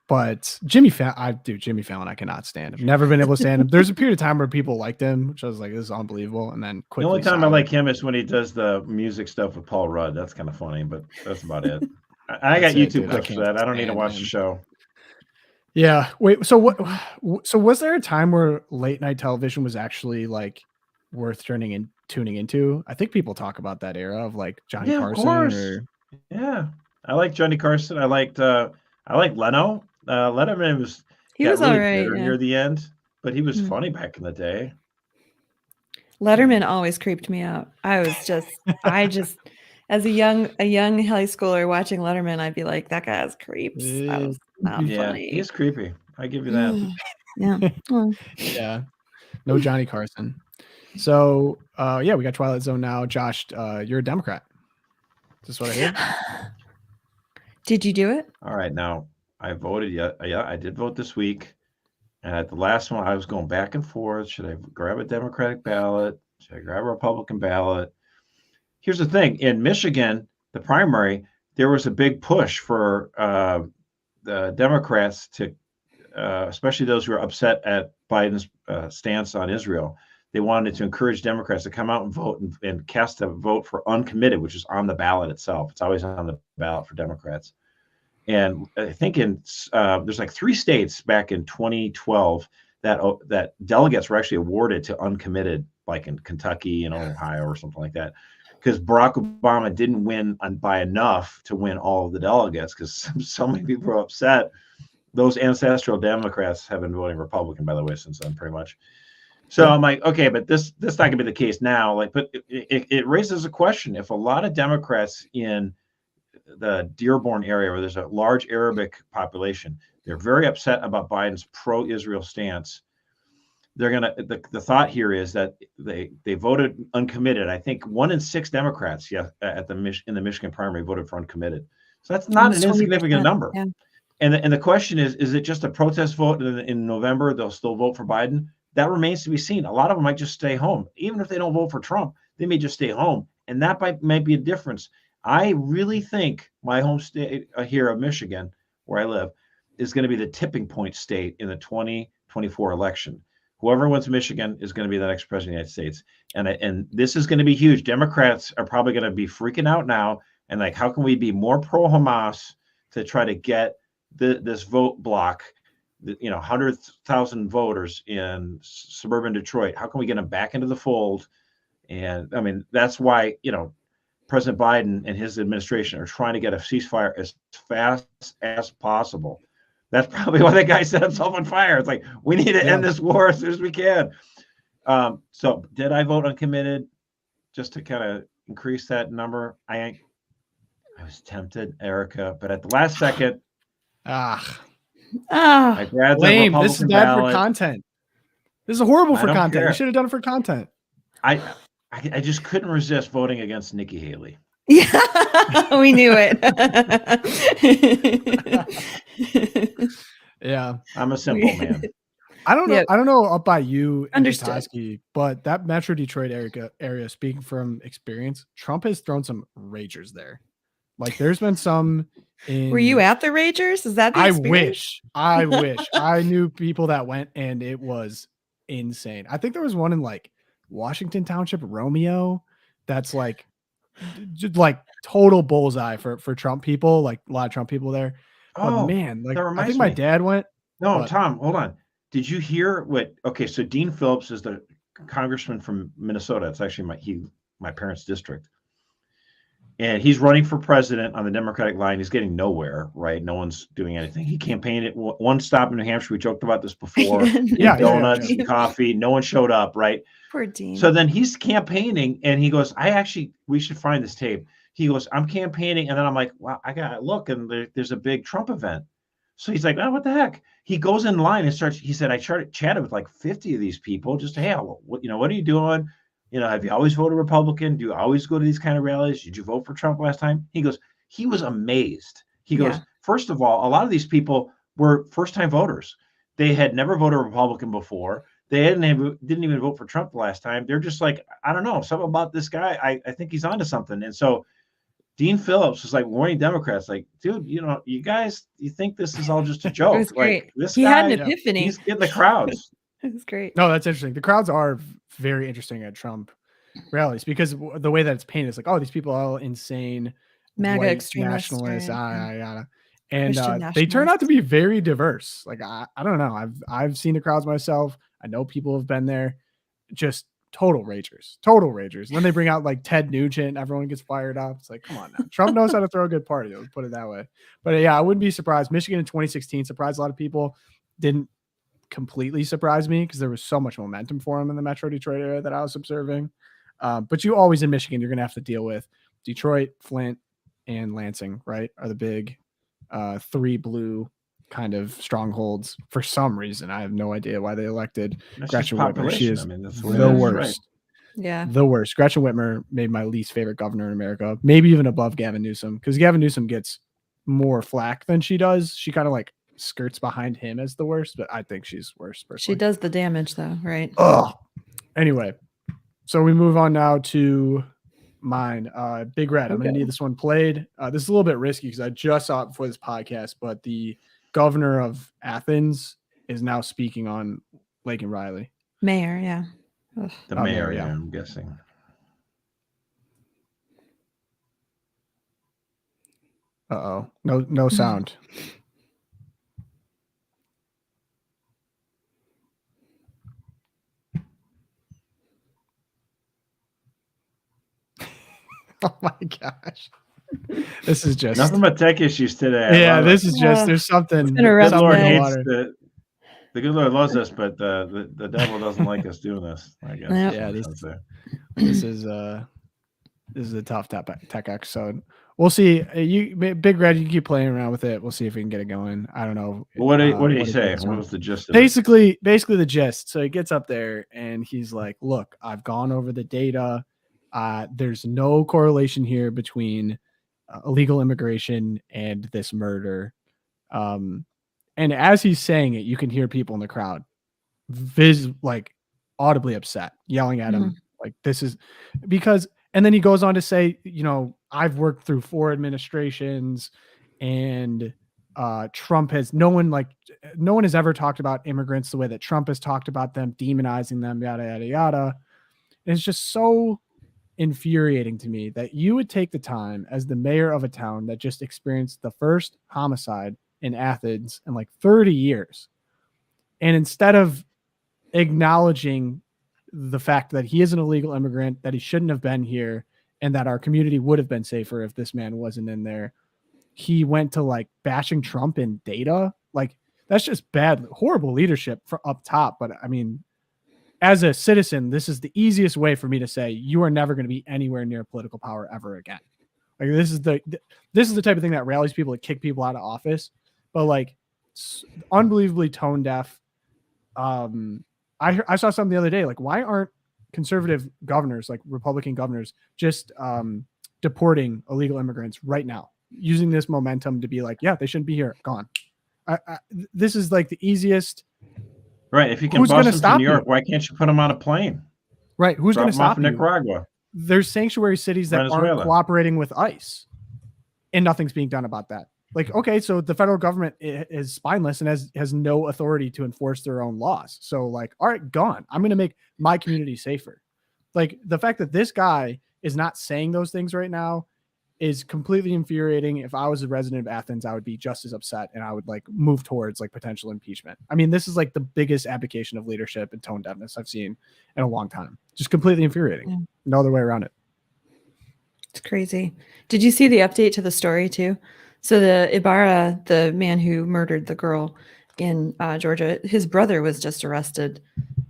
But Jimmy Fallon, I cannot stand him. Never been able to stand him. There's a period of time where people liked him, which I was like, this is unbelievable. And then quickly, the only time I like him is when he does the music stuff with Paul Rudd. That's kind of funny, but that's about it. I got YouTube clips for that. I don't need to watch the show. Yeah. Wait. So what? So was there a time where late night television was actually like worth tuning into? I think people talk about that era of like Johnny Carson. Yeah, I like Johnny Carson. I like Leno. Letterman was all right near the end, but he was funny back in the day. Letterman always creeped me out. I just as a young high schooler watching Letterman, I'd be like, that guy's creeps. That was not funny. He's creepy. I give you that. Yeah. Well, Yeah. No Johnny Carson. So yeah, we got Twilight Zone now. Josh, you're a Democrat. Is this what I hear? did you do it? All right, now I voted. Yeah, I did vote this week. And at the last one, I was going back and forth. Should I grab a Democratic ballot? Should I grab a Republican ballot? Here's the thing: in Michigan, the primary, there was a big push for the Democrats to, especially those who are upset at Biden's stance on Israel. They wanted to encourage Democrats to come out and vote and cast a vote for uncommitted, which is on the ballot itself. It's always on the ballot for Democrats. And I think there's like 3 states back in 2012 that delegates were actually awarded to uncommitted, like in Kentucky and Ohio or something like that, because Barack Obama didn't win by enough to win all of the delegates because so many people were upset. Those ancestral Democrats have been voting Republican, by the way, since then, pretty much. So I'm like, okay, but this not gonna be the case now. Like, but it raises a question: if a lot of Democrats in the Dearborn area, where there's a large Arabic population, they're very upset about Biden's pro-Israel stance. They're gonna. The thought here is that they voted uncommitted. I think 1 in 6 Democrats, in the Michigan primary, voted for uncommitted. So that's not an insignificant number. Yeah. And the question is it just a protest vote in November? They'll still vote for Biden. That remains to be seen. A lot of them might just stay home, even if they don't vote for Trump. They may just stay home, and that might be a difference. I really think my home state here of Michigan, where I live, is going to be the tipping point state in the 2024 election. Whoever wins Michigan is going to be the next president of the United States. And this is going to be huge. Democrats are probably going to be freaking out now. And like, how can we be more pro-Hamas to try to get this vote block, 100,000 voters in suburban Detroit? How can we get them back into the fold? And I mean, that's why, President Biden and his administration are trying to get a ceasefire as fast as possible. That's probably why that guy set himself on fire. It's like, we need to end this war as soon as we can. So did I vote uncommitted just to kind of increase that number? I was tempted, Erica, but at the last second, I grabbed the lame. Republican This is bad ballot. for content. This is horrible for don't content. care. You should have done it for content. I just couldn't resist voting against Nikki Haley. Yeah, we knew it. Yeah, I'm a simple man. I don't know. Yep. I don't know up by you, Understood. Petoskey, but that Metro Detroit area, speaking from experience, Trump has thrown some ragers there. Like, there's been some. Were you at the Ragers? Is that the experience? I wish. I knew people that went, and it was insane. I think there was one in like Washington Township, Romeo, that's like just like total bullseye for Trump people, like a lot of Trump people there. But man, like, I think my dad went. No, Tom, hold on. Did you hear okay, so Dean Phillips is the congressman from Minnesota. It's actually my parents' district. And he's running for president on the Democratic line. He's getting nowhere, right? No one's doing anything. He campaigned at one stop in New Hampshire. We joked about this before. Donuts, coffee. No one showed up, right? Poor Dean. So then he's campaigning, and he goes, we should find this tape. He goes, I'm campaigning, and then I'm like, wow, I got to look, and there's a big Trump event. So he's like, oh, what the heck? He goes in line and he said, I chatted with like 50 of these people just, hey, what are you doing? Have you always voted Republican? Do you always go to these kind of rallies? Did you vote for Trump last time? He goes, he was amazed. He goes, first of all, a lot of these people were first-time voters. They had never voted Republican before. They didn't even vote for Trump the last time. They're just like, I don't know, something about this guy. I think he's onto something. And so Dean Phillips was like warning Democrats, like, dude, you guys, you think this is all just a joke? It was great. Like, this he guy had an epiphany. He's getting the crowds. It was great. No, that's interesting. The crowds are very interesting at Trump rallies because the way that it's painted is like, oh, these people are all insane, MAGA extremists, nationalists, right? yada. And they turn out to be very diverse. Like, I don't know. I've seen the crowds myself. I know people have been there. Just total ragers. And then they bring out like Ted Nugent and everyone gets fired up. It's like, come on now. Trump knows how to throw a good party. Let's put it that way. But yeah, I wouldn't be surprised. Michigan in 2016 surprised a lot of people. Didn't completely surprise me because there was so much momentum for him in the Metro Detroit area that I was observing. But you always in Michigan, you're going to have to deal with Detroit, Flint, and Lansing, right? Are the big 3 blue kind of strongholds for some reason. I have no idea why they elected That's Gretchen just Whitmer. She population. is I mean, that's what the it is, worst. right? Yeah. The worst. Gretchen Whitmer made my least favorite governor in America, maybe even above Gavin Newsom, because Gavin Newsom gets more flack than she does. She kind of like skirts behind him as the worst, but I think she's worse personally. She does the damage though, right? Oh, anyway, so we move on now to mine. Big Red. I'm gonna need this one played. This is a little bit risky because I just saw it before this podcast, but the governor of Athens is now speaking on Lake and Riley. Mayor, yeah. Ugh. The mayor, yeah, I'm guessing. Uh-oh. No sound. Oh my gosh. This is just nothing but tech issues today. Yeah, this is just there's something. It's been a rough the Lord day. hates the good Lord loves us, but the devil doesn't like us doing this, I guess. Yep. Yeah, this is a tough tech episode. We'll see. Big Red, you keep playing around with it. We'll see if we can get it going. I don't know. What did he say? What was the gist of basically the gist? So he gets up there and he's like, "Look, I've gone over the data. There's no correlation here between illegal immigration and this murder." And as he's saying it, you can hear people in the crowd like audibly upset, yelling at him. Like, this is because, and then he goes on to say, I've worked through 4 administrations and Trump has, no one has ever talked about immigrants the way that Trump has talked about them, demonizing them, yada, yada, yada. And it's just so infuriating to me that you would take the time as the mayor of a town that just experienced the first homicide in Athens in like 30 years. And instead of acknowledging the fact that he is an illegal immigrant, that he shouldn't have been here, and that our community would have been safer if this man wasn't in there, he went to like bashing Trump in data. Like, that's just bad, horrible leadership up top. But I mean, as a citizen, this is the easiest way for me to say you are never going to be anywhere near political power ever again. Like, this is the type of thing that rallies people to kick people out of office. But like, unbelievably tone deaf. I saw something the other day. Like, why aren't conservative governors, like Republican governors, just deporting illegal immigrants right now, using this momentum to be like, yeah, they shouldn't be here, gone. This is like the easiest. Right. If you can bust them to New York, why can't you put them on a plane? Right. Who's going to stop you? Nicaragua. There's sanctuary cities that Venezuela. aren't cooperating with ICE, and nothing's being done about that. Like, okay, so the federal government is spineless and has no authority to enforce their own laws. So like, all right, gone. I'm going to make my community safer. Like, the fact that this guy is not saying those things right now is completely infuriating. If I was a resident of Athens, I would be just as upset, and I would like move towards like potential impeachment. I mean, this is like the biggest abdication of leadership and tone deafness I've seen in a long time. Just completely infuriating. Yeah. No other way around it. It's crazy. Did you see the update to the story too? So the Ibarra, the man who murdered the girl in Georgia, his brother was just arrested.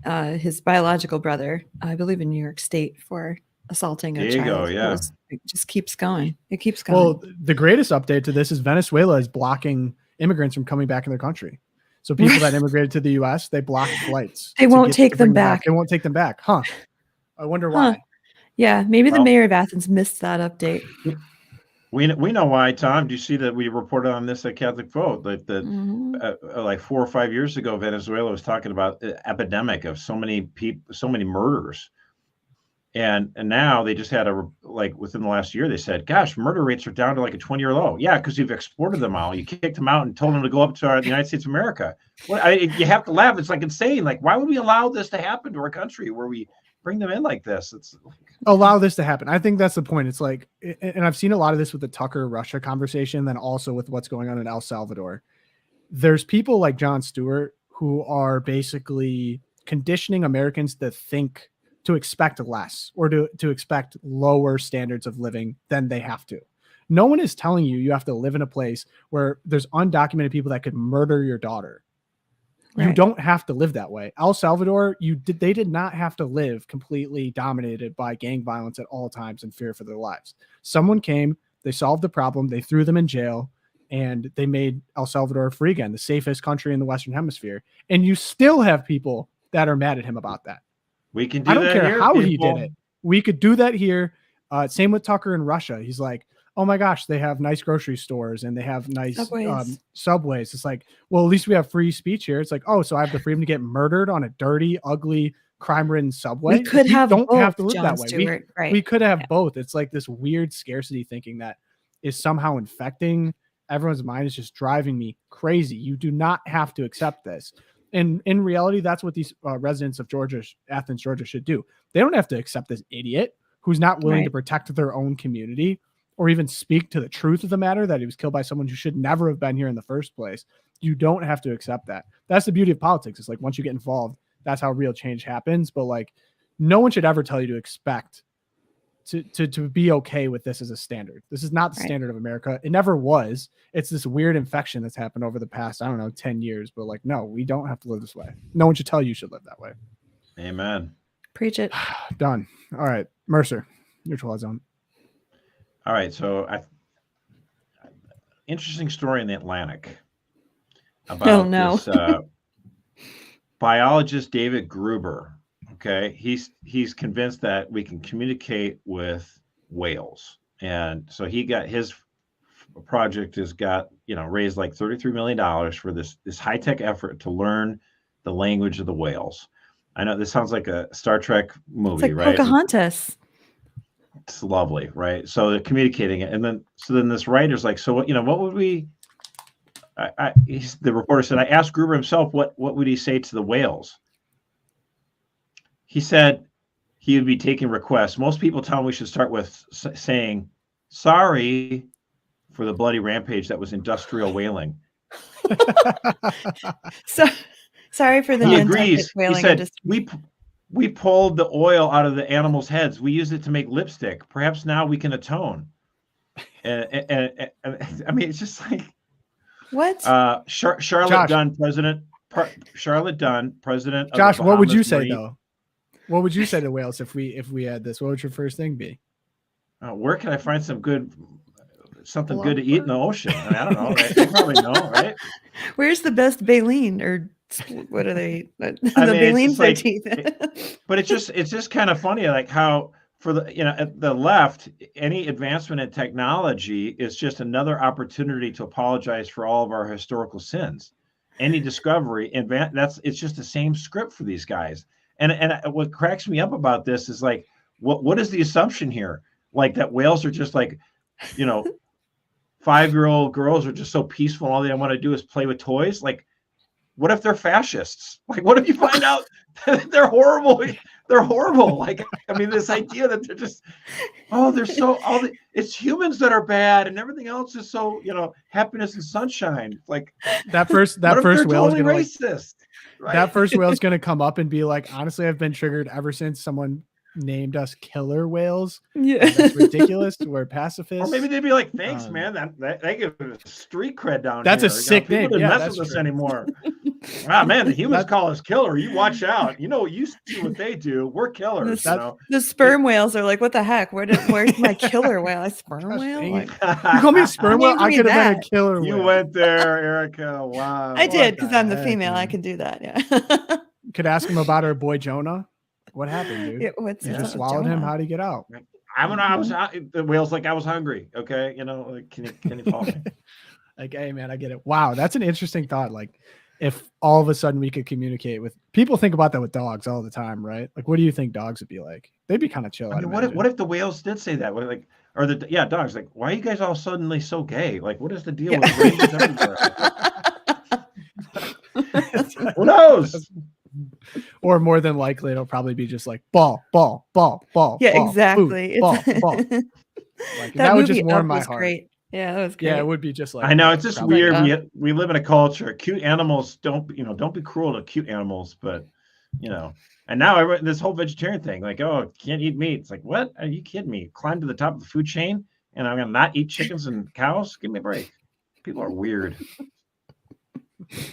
His biological brother, I believe in New York State, for assaulting a child. Yeah. It just keeps going. It keeps going. Well, the greatest update to this is Venezuela is blocking immigrants from coming back in their country. So people that immigrated to the U.S., they block flights. They won't take them back. They won't take them back. Huh. I wonder why. Yeah, maybe the mayor of Athens missed that update. We know why, Tom. Do you see that we reported on this at Catholic Vote? Like like 4 or 5 years ago, Venezuela was talking about an epidemic of so many people, so many murders, and now they just had within the last year they said, "Gosh, murder rates are down to like a 20-year low." Yeah, because you've exported them all. You kicked them out and told them to go up to the United States of America. You have to laugh. It's like insane. Like, why would we allow this to happen to our country where we bring them in like this? It's allow this to happen. I think that's the point. It's like, and I've seen a lot of this with the Tucker Russia conversation, then also with what's going on in El Salvador. There's people like Jon Stewart who are basically conditioning Americans to expect less, or to expect lower standards of living than they have to. No one is telling you have to live in a place where there's undocumented people that could murder your daughter. Right. You don't have to live that way. El Salvador, they did not have to live completely dominated by gang violence at all times and fear for their lives. Someone came, they solved the problem, they threw them in jail, and they made El Salvador free again, the safest country in the Western Hemisphere. And you still have people that are mad at him about that. We can do I don't that care here, how people. he did it. We could do that here. Same with Tucker in Russia. He's like, oh my gosh, they have nice grocery stores and they have nice subways. It's like, well, at least we have free speech here. It's like, oh, so I have the freedom to get murdered on a dirty, ugly, crime-ridden subway. We could have don't both, have to live Jon that way. Stewart, right. We could have both. It's like this weird scarcity thinking that is somehow infecting everyone's mind. Is just driving me crazy. You do not have to accept this. And in reality, that's what these residents of Athens, Georgia should do. They don't have to accept this idiot who's not willing to protect their own community or even speak to the truth of the matter, that he was killed by someone who should never have been here in the first place. You don't have to accept that. That's the beauty of politics. It's like, once you get involved, that's how real change happens. But like, no one should ever tell you to expect to be okay with this as a standard. This is not the standard of America. It never was. It's this weird infection that's happened over the past, 10 years, but like, no, we don't have to live this way. No one should tell you should live that way. Amen. Preach it. Done. All right. Mercer, neutral zone. All right. So interesting story in the Atlantic about this biologist, David Gruber. Okay. He's convinced that we can communicate with whales. And so he got his project has got, raised like $33 million for this high-tech effort to learn the language of the whales. I know this sounds like a Star Trek movie, it's like right? Pocahontas. It's lovely, right? So they're communicating it. And then this writer's like, so what, what would we, the reporter said, I asked Gruber himself, what would he say to the whales? He said he would be taking requests. Most people tell him we should start with saying, sorry for the bloody rampage that was industrial whaling. So sorry for the He agrees. Whaling he said, industry. we pulled the oil out of the animals' heads. We used it to make lipstick. Perhaps now we can atone. And I mean, it's just like what? Charlotte Dunn, president. Charlotte Dunn, president. Josh, of what would you Bahamas say Marine. though? What would you say to whales if we had this? What would your first thing be? Where can I find something good to eat in the ocean? I don't know. Right? You probably know, right? Where's the best baleen, or what are they? The baleen for teeth. But it's just kind of funny, like how for the at the left, any advancement in technology is just another opportunity to apologize for all of our historical sins. Any discovery, it's just the same script for these guys. And what cracks me up about this is like, what is the assumption here? Like that whales are just like, 5-year-old girls are just so peaceful and all they want to do is play with toys. Like, what if they're fascists? Like, what if you find out that they're horrible? They're horrible. Like, I mean, this idea that they're just, it's humans that are bad and everything else is so, happiness and sunshine. Like that first whale totally is gonna racist. Right? That first whale is going to come up and be like, honestly, I've been triggered ever since someone named us killer whales. Yeah, that's ridiculous. We're pacifists. Or maybe they'd be like, thanks, man. That gives us street cred down that's here. That's a sick name. People Yeah, mess with us anymore. Wow, man, the humans call us killer. You watch out. You see what they do. We're killers. The sperm whales are like, what the heck? Where's my killer whale? A sperm whale? Like, you call me a sperm whale? I could have been a killer whale. You went there, Erica. Wow. I did, because I'm the female. Man. I can do that. Yeah. Could ask him about our boy Jonah. What happened, dude? You just swallowed him. How'd he get out? The whale's like, I was hungry. Okay, like, can you follow me? Like, hey, man, I get it. Wow, that's an interesting thought. Like, if all of a sudden we could communicate with people, think about that with dogs all the time, right? Like, what do you think dogs would be like? They'd be kind of chill. I mean, what if the whales did say that? Dogs? Like, why are you guys all suddenly so gay? Like, what is the deal with races everywhere? Who knows? Or more than likely, it'll probably be just like ball. Yeah, ball, exactly. Food, ball. Like, that would just warm my heart. Great. Yeah, that was great. Yeah, it would be just like, I know, it's just weird. We live in a culture. Cute animals don't be cruel to cute animals, but and now this whole vegetarian thing, like, oh, can't eat meat. It's like, what? Are you kidding me? Climb to the top of the food chain and I'm gonna not eat chickens and cows? Give me a break. People are weird.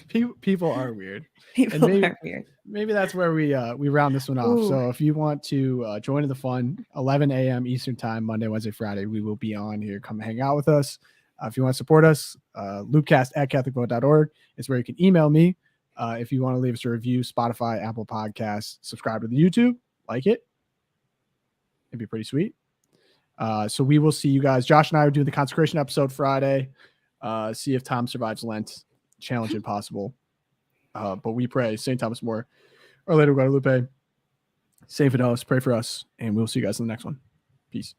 People are weird. People are weird. Maybe that's where we round this one off. Ooh. So if you want to join in the fun, 11 a.m. Eastern time, Monday, Wednesday, Friday, we will be on here. Come hang out with us. If you want to support us, loopcast@catholicvote.org is where you can email me. If you want to leave us a review, Spotify, Apple Podcasts, subscribe to the YouTube, like it. It'd be pretty sweet. So we will see you guys. Josh and I are doing the consecration episode Friday. See if Tom survives Lent. Challenge impossible. But we pray St. Thomas More, Our Lady of Guadalupe, St. Fidelis, pray for us, and we'll see you guys in the next one. Peace.